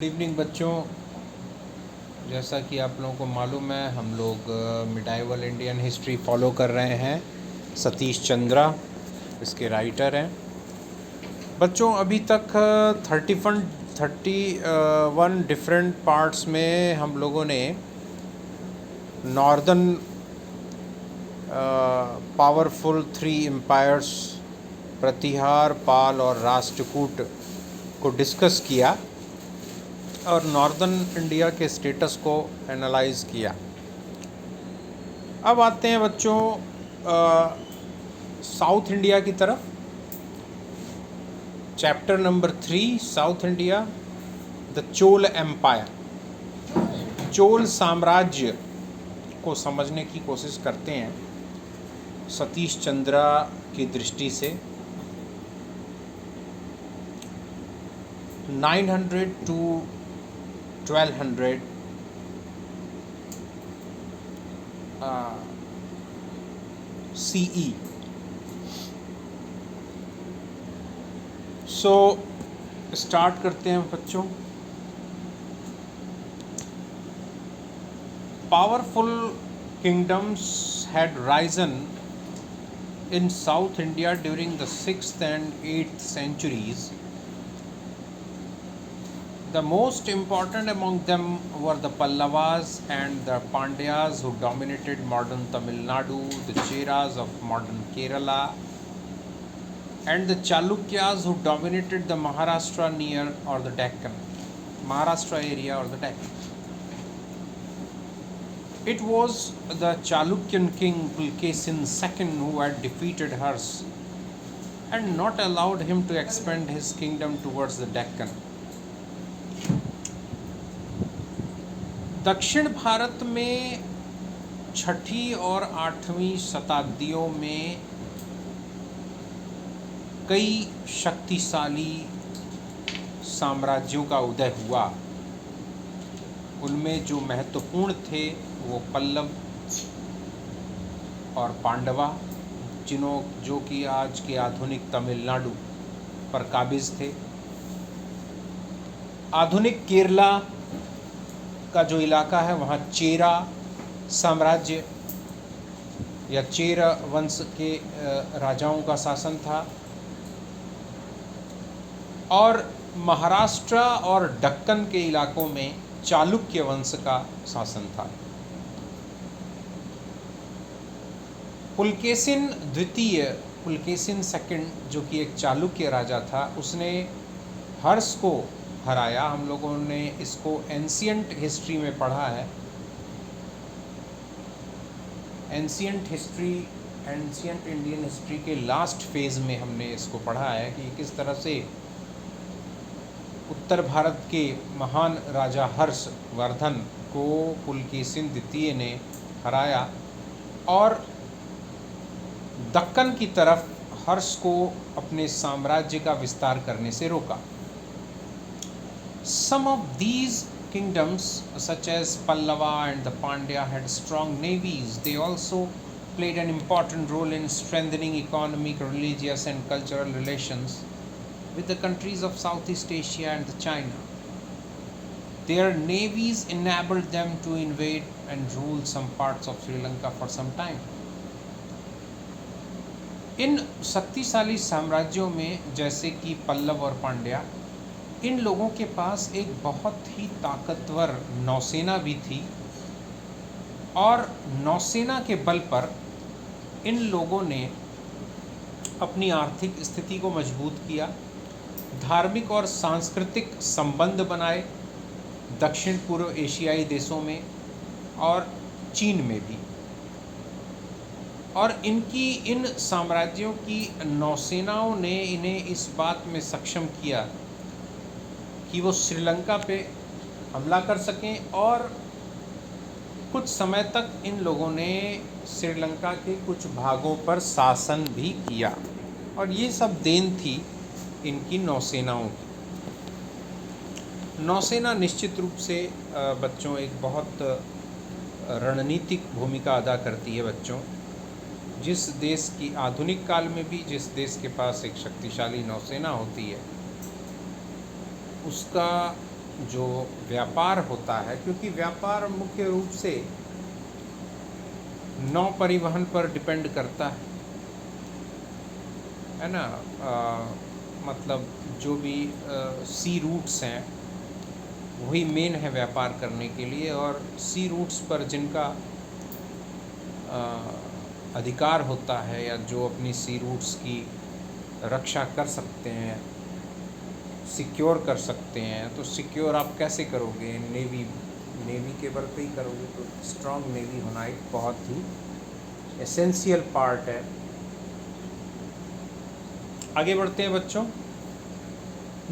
Good evening बच्चों। जैसा कि आप लोगों को मालूम है, हम लोग मिडाइवल इंडियन हिस्ट्री फॉलो कर रहे हैं। सतीश चंद्रा इसके राइटर हैं। बच्चों, अभी तक 31 डिफरेंट पार्ट्स में हम लोगों ने northern powerful 3 empires Pratihara, Pala और राष्ट्रकूट को डिस्कस किया और नॉर्दर्न इंडिया के स्टेटस को एनालाइज किया। अब आते हैं बच्चों साउथ इंडिया की तरफ। Chapter number 3, south India, the Chola empire. Chola साम्राज्य को समझने की कोशिश करते हैं सतीश चंद्रा की दृष्टि से। 900 to 1200 CE। सो स्टार्ट करते हैं बच्चों। Powerful kingdoms had Ryzen in South India during the 6th and 8th centuries. The most important among them were the Pallavas and the Pandyas, who dominated modern Tamil Nadu, the Cheras of modern Kerala, and the Chalukyas, who dominated the Maharashtra near or the Deccan, Maharashtra area or the Deccan. It was the Chalukyan king Pulkesin II who had defeated Hars and not allowed him to expand his kingdom towards the Deccan. दक्षिण भारत में 6ठी और 8वीं शताब्दियों में कई शक्तिशाली साम्राज्यों का उदय हुआ। उनमें जो महत्वपूर्ण थे वो पल्लव और पांडवा, जो कि आज के आधुनिक तमिलनाडु पर काबिज थे। आधुनिक केरला का जो इलाका है वहाँ चेरा साम्राज्य या चेरा वंश के राजाओं का शासन था, और महाराष्ट्र और दक्कन के इलाकों में चालुक्य वंश का शासन था। पुलकेशिन द्वितीय, पुलकेशिन सेकंड, जो कि एक चालुक्य राजा था, उसने हर्ष को हराया। हम लोगों ने इसको एंशियंट हिस्ट्री में पढ़ा है। Ancient history, ancient Indian history के लास्ट फेज़ में हमने इसको पढ़ा है कि किस तरह से उत्तर भारत के महान राजा हर्षवर्धन को पुलकेशिन द्वितीय ने हराया और दक्कन की तरफ हर्ष को अपने साम्राज्य का विस्तार करने से रोका। Some of these kingdoms, such as Pallava and the Pandya, had strong navies. They also played an important role in strengthening economic, religious and cultural relations with the countries of Southeast Asia and China. Their navies enabled them to invade and rule some parts of Sri Lanka for some time. इन शक्तिशाली साम्राज्यों में जैसे कि पल्लव और पांड्या, इन लोगों के पास एक बहुत ही ताकतवर नौसेना भी थी और नौसेना के बल पर इन लोगों ने अपनी आर्थिक स्थिति को मजबूत किया, धार्मिक और सांस्कृतिक संबंध बनाए दक्षिण पूर्व एशियाई देशों में और चीन में भी। और इनकी इन साम्राज्यों की नौसेनाओं ने इन्हें इस बात में सक्षम किया कि वो श्रीलंका पे हमला कर सकें, और कुछ समय तक इन लोगों ने श्रीलंका के कुछ भागों पर शासन भी किया, और ये सब देन थी इनकी नौसेनाओं की। नौसेना निश्चित रूप से बच्चों एक बहुत रणनीतिक भूमिका अदा करती है बच्चों। जिस देश की आधुनिक काल में भी जिस देश के पास एक शक्तिशाली नौसेना होती है, उसका जो व्यापार होता है, क्योंकि व्यापार मुख्य रूप से नौ परिवहन पर डिपेंड करता है ना। मतलब जो भी सी रूट्स हैं वही मेन है व्यापार करने के लिए, और सी रूट्स पर जिनका अधिकार होता है या जो अपनी सी रूट्स की रक्षा कर सकते हैं, सिक्योर कर सकते हैं, तो सिक्योर आप कैसे करोगे? नेवी के बल पे ही करोगे। तो स्ट्रॉन्ग नेवी होना एक बहुत ही एसेंशियल पार्ट है। आगे बढ़ते हैं बच्चों।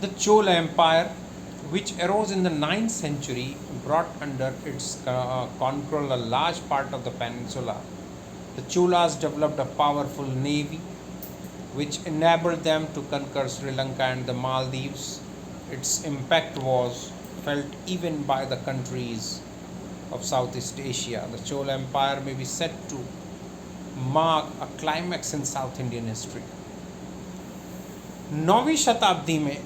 The Chola empire which arose in the 9th century brought under its control a large part of the peninsula. The Cholas developed a powerful navy which enabled them to conquer Sri Lanka and the Maldives. Its impact was felt even by the countries of Southeast Asia. The Chola Empire may be said to mark a climax in South Indian history. 9वीं शताब्दी में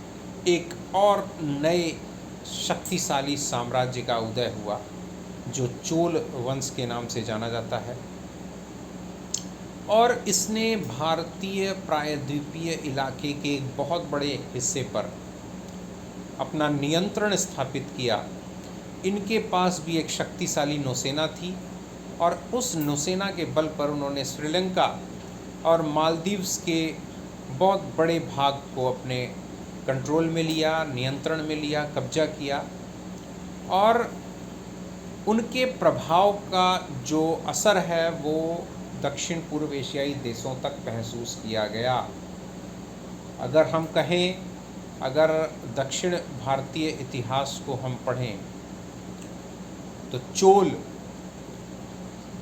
एक और नए शक्तिशाली साम्राज्य का उदय हुआ जो चोल वंश के नाम से जाना जाता है, और इसने भारतीय प्रायद्वीपीय इलाके के एक बहुत बड़े हिस्से पर अपना नियंत्रण स्थापित किया। इनके पास भी एक शक्तिशाली नौसेना थी, और उस नौसेना के बल पर उन्होंने श्रीलंका और मालदीव्स के बहुत बड़े भाग को अपने कंट्रोल में लिया, नियंत्रण में लिया, कब्जा किया, और उनके प्रभाव का जो असर है वो दक्षिण पूर्व एशियाई देशों तक महसूस किया गया। अगर हम कहें, अगर दक्षिण भारतीय इतिहास को हम पढ़ें तो चोल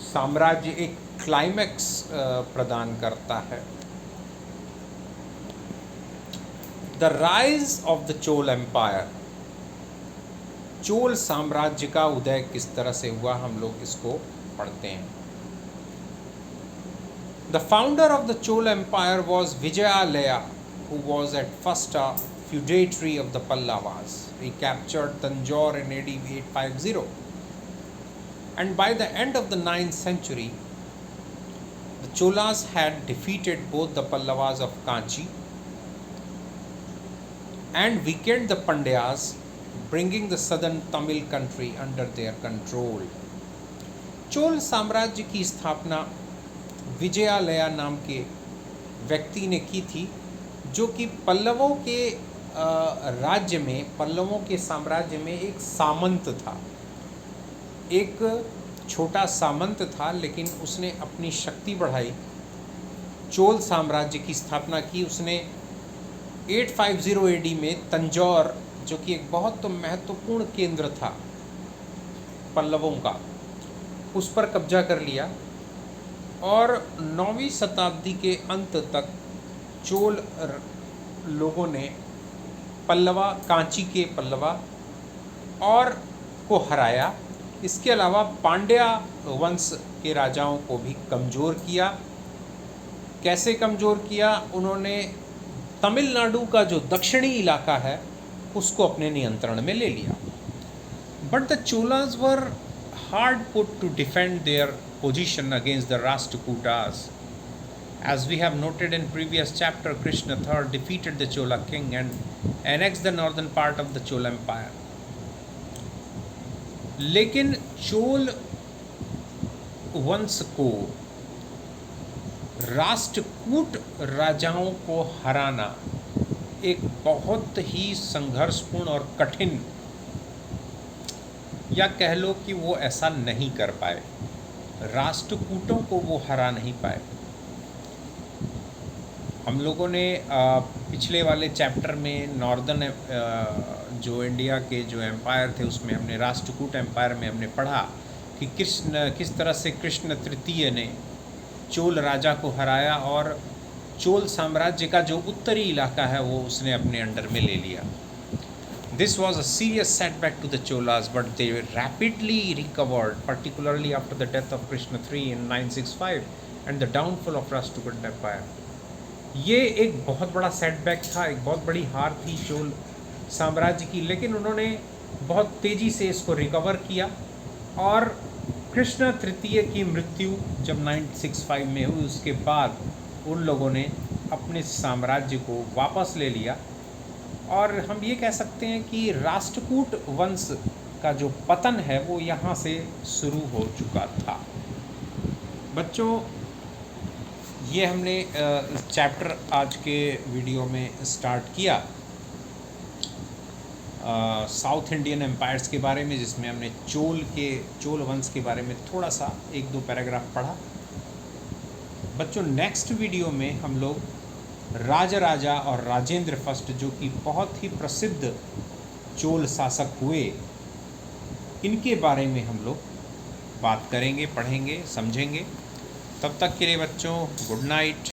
साम्राज्य एक क्लाइमैक्स प्रदान करता है। The rise of the Chola empire, Chola साम्राज्य का उदय किस तरह से हुआ, हम लोग इसको पढ़ते हैं। The founder of the Chola empire was Vijayalaya, who was at first a feudatory of the Pallavas. He captured Tanjore in AD 850, and by the end of the 9th century, the Cholas had defeated both the Pallavas of Kanchi and weakened the Pandyas, bringing the southern Tamil country under their control. Chola साम्राज्य की स्थापना विजयालया नाम के व्यक्ति ने की थी, जो कि पल्लवों के राज्य में, पल्लवों के साम्राज्य में एक सामंत था, एक छोटा सामंत था, लेकिन उसने अपनी शक्ति बढ़ाई, चोल साम्राज्य की स्थापना की। उसने 850 AD में तंजौर, जो कि एक बहुत तो महत्वपूर्ण केंद्र था पल्लवों का, उस पर कब्जा कर लिया, और 9वीं शताब्दी के अंत तक चोल लोगों ने पल्लवा, कांची के पल्लवा और को हराया। इसके अलावा पांड्या वंश के राजाओं को भी कमज़ोर किया। कैसे कमज़ोर किया? उन्होंने तमिलनाडु का जो दक्षिणी इलाका है उसको अपने नियंत्रण में ले लिया। But the Cholas were hard put to defend their position against the Rashtrakutas. As we have noted in previous chapter, Krishna III defeated the Chola king and annexed the northern part of the Chola empire. लेकिन चोल वंश को राष्ट्रकूट राजाओं को हराना एक बहुत ही संघर्षपूर्ण और कठिन, या कह लो कि वो ऐसा नहीं कर पाए, राष्ट्रकूटों को वो हरा नहीं पाए। हम लोगों ने पिछले वाले चैप्टर में नॉर्दर्न जो इंडिया के जो एम्पायर थे उसमें हमने राष्ट्रकूट एम्पायर में हमने पढ़ा कि किस तरह से कृष्ण तृतीय ने चोल राजा को हराया और चोल साम्राज्य का जो उत्तरी इलाका है वो उसने अपने अंडर में ले लिया। This was a serious setback to the Cholas, but they rapidly recovered, particularly after the death of Krishna III in 965 and the downfall of Rashtrakuta Empire. ये एक बहुत बड़ा सेटबैक था, एक बहुत बड़ी हार थी चोल साम्राज्य की, लेकिन उन्होंने बहुत तेज़ी से इसको रिकवर किया और कृष्ण तृतीय की मृत्यु जब 965 में हुई उसके बाद उन लोगों ने अपने साम्राज्य को वापस ले लिया और हम ये कह सकते हैं कि राष्ट्रकूट वंश का जो पतन है वो यहाँ से शुरू हो चुका था। बच्चों, ये हमने चैप्टर आज के वीडियो में स्टार्ट किया साउथ इंडियन एम्पायर्स के बारे में, जिसमें हमने चोल वंश के बारे में थोड़ा सा 1-2 पैराग्राफ पढ़ा। बच्चों, नेक्स्ट वीडियो में हम लोग राजराजा और राजेंद्र फर्स्ट, जो कि बहुत ही प्रसिद्ध चोल शासक हुए, इनके बारे में हम लोग बात करेंगे, पढ़ेंगे, समझेंगे। तब तक के लिए बच्चों, गुड नाइट।